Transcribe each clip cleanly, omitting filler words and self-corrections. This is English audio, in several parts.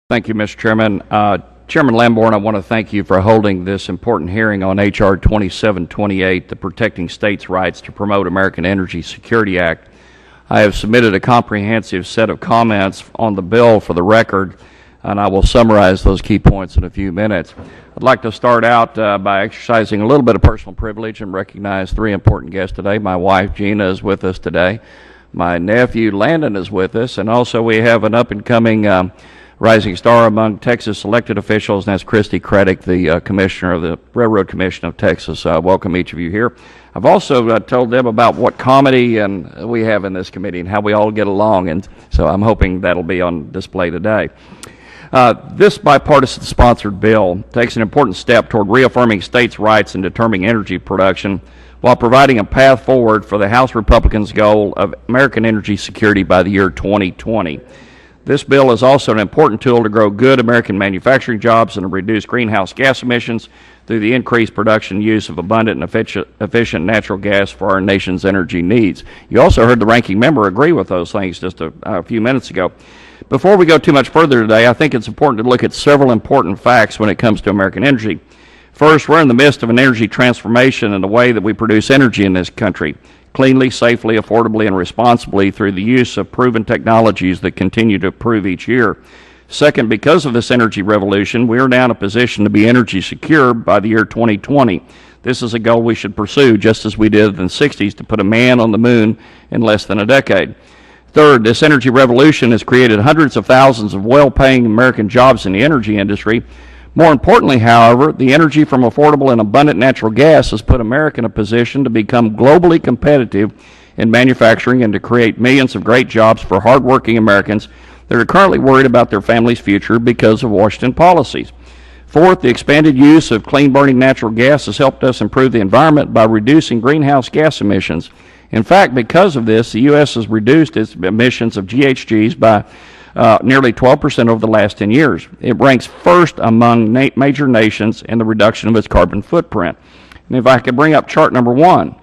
Thank you, Mr. Chairman. Chairman Lamborn, I want to thank you for holding this important hearing on H.R. 2728, the Protecting States' Rights to Promote American Energy Security Act. I have submitted a comprehensive set of comments on the bill for the record, and I will summarize those key points in a few minutes. I'd like to start out by exercising a little bit of personal privilege and recognize three important guests today. My wife, Gina, is with us today. My nephew, Landon, is with us, and also we have an up-and-coming rising star among Texas elected officials, and that's Christy Craddick, the Commissioner of the Railroad Commission of Texas. Welcome each of you here. I've also told them about what comedy and we have in this committee and how we all get along, and so I'm hoping that'll be on display today. This bipartisan sponsored bill takes an important step toward reaffirming states' rights in determining energy production while providing a path forward for the House Republicans' goal of American energy security by the year 2020. This bill is also an important tool to grow good American manufacturing jobs and to reduce greenhouse gas emissions through the increased production and use of abundant and efficient natural gas for our nation's energy needs. You also heard the ranking member agree with those things just a few minutes ago. Before we go too much further today, I think it's important to look at several important facts when it comes to American energy. First, we're in the midst of an energy transformation in the way that we produce energy in this country, cleanly, safely, affordably, and responsibly through the use of proven technologies that continue to improve each year. Second, because of this energy revolution, we are now in a position to be energy secure by the year 2020. This is a goal we should pursue, just as we did in the 60s to put a man on the moon in less than a decade. Third, this energy revolution has created hundreds of thousands of well-paying American jobs in the energy industry. More importantly, however, the energy from affordable and abundant natural gas has put America in a position to become globally competitive in manufacturing and to create millions of great jobs for hardworking Americans that are currently worried about their family's future because of Washington policies. Fourth, the expanded use of clean-burning natural gas has helped us improve the environment by reducing greenhouse gas emissions. In fact, because of this, the U.S. has reduced its emissions of GHGs by nearly 12% over the last 10 years. It ranks first among major nations in the reduction of its carbon footprint. And if I could bring up chart number 1.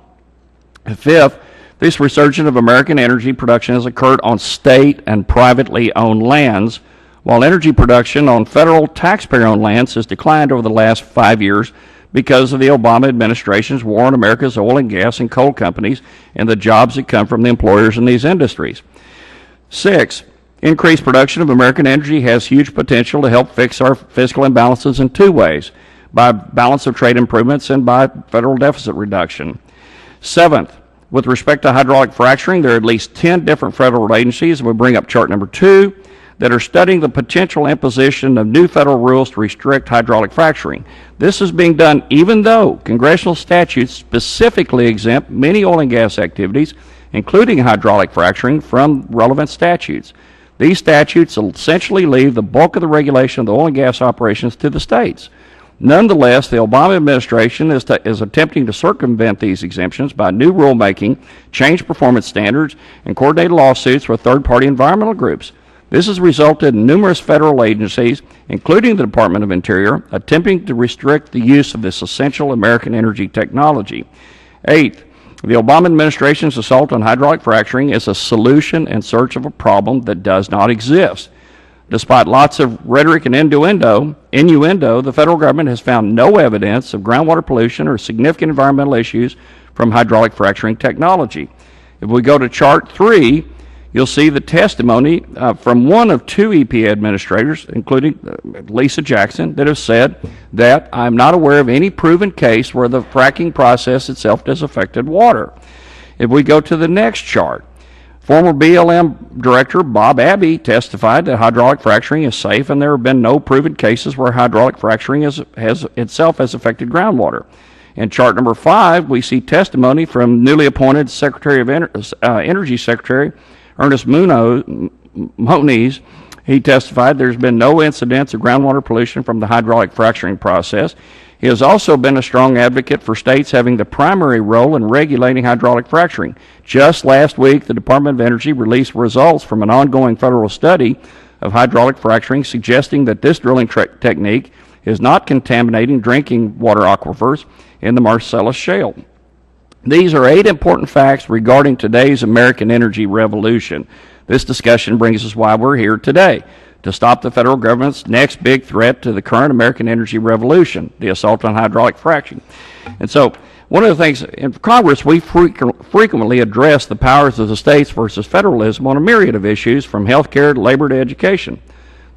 Fifth, this resurgence of American energy production has occurred on state and privately owned lands, while energy production on federal taxpayer-owned lands has declined over the last 5 years because of the Obama administration's war on America's oil and gas and coal companies and the jobs that come from the employers in these industries. 6, increased production of American energy has huge potential to help fix our fiscal imbalances in two ways: by balance of trade improvements and by federal deficit reduction. 7th, with respect to hydraulic fracturing, there are at least 10 different federal agencies, and we bring up chart number 2, that are studying the potential imposition of new federal rules to restrict hydraulic fracturing. This is being done even though congressional statutes specifically exempt many oil and gas activities, including hydraulic fracturing, from relevant statutes. These statutes essentially leave the bulk of the regulation of the oil and gas operations to the states. Nonetheless, the Obama administration is attempting to circumvent these exemptions by new rulemaking, change performance standards, and coordinated lawsuits with third-party environmental groups. This has resulted in numerous federal agencies, including the Department of Interior, attempting to restrict the use of this essential American energy technology. 8th, the Obama administration's assault on hydraulic fracturing is a solution in search of a problem that does not exist. Despite lots of rhetoric and innuendo, the federal government has found no evidence of groundwater pollution or significant environmental issues from hydraulic fracturing technology. If we go to chart 3, you'll see the testimony from one of 2 EPA administrators, including Lisa Jackson, that have said that I'm not aware of any proven case where the fracking process itself has affected water. If we go to the next chart, former BLM Director Bob Abbey testified that hydraulic fracturing is safe and there have been no proven cases where hydraulic fracturing has affected groundwater. In chart number 5, we see testimony from newly appointed Secretary of Energy Secretary Ernest Moniz. He testified there's been no incidents of groundwater pollution from the hydraulic fracturing process. He has also been a strong advocate for states having the primary role in regulating hydraulic fracturing. Just last week, the Department of Energy released results from an ongoing federal study of hydraulic fracturing suggesting that this drilling technique is not contaminating drinking water aquifers in the Marcellus Shale. These are 8 important facts regarding today's American energy revolution. This discussion brings us why we're here today. to stop the federal government's next big threat to the current American energy revolution, the assault on hydraulic fracturing. And so one of the things in Congress, we frequently address the powers of the states versus federalism on a myriad of issues, from health care to labor to education.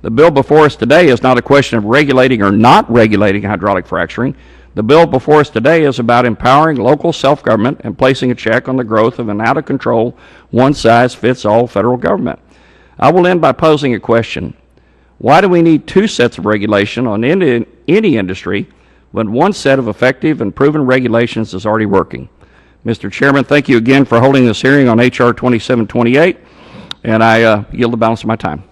The bill before us today is not a question of regulating or not regulating hydraulic fracturing. The bill before us today is about empowering local self-government and placing a check on the growth of an out-of-control, one-size-fits-all federal government. I will end by posing a question. Why do we need two sets of regulation on any industry when one set of effective and proven regulations is already working? Mr. Chairman, thank you again for holding this hearing on H.R. 2728, and I yield the balance of my time.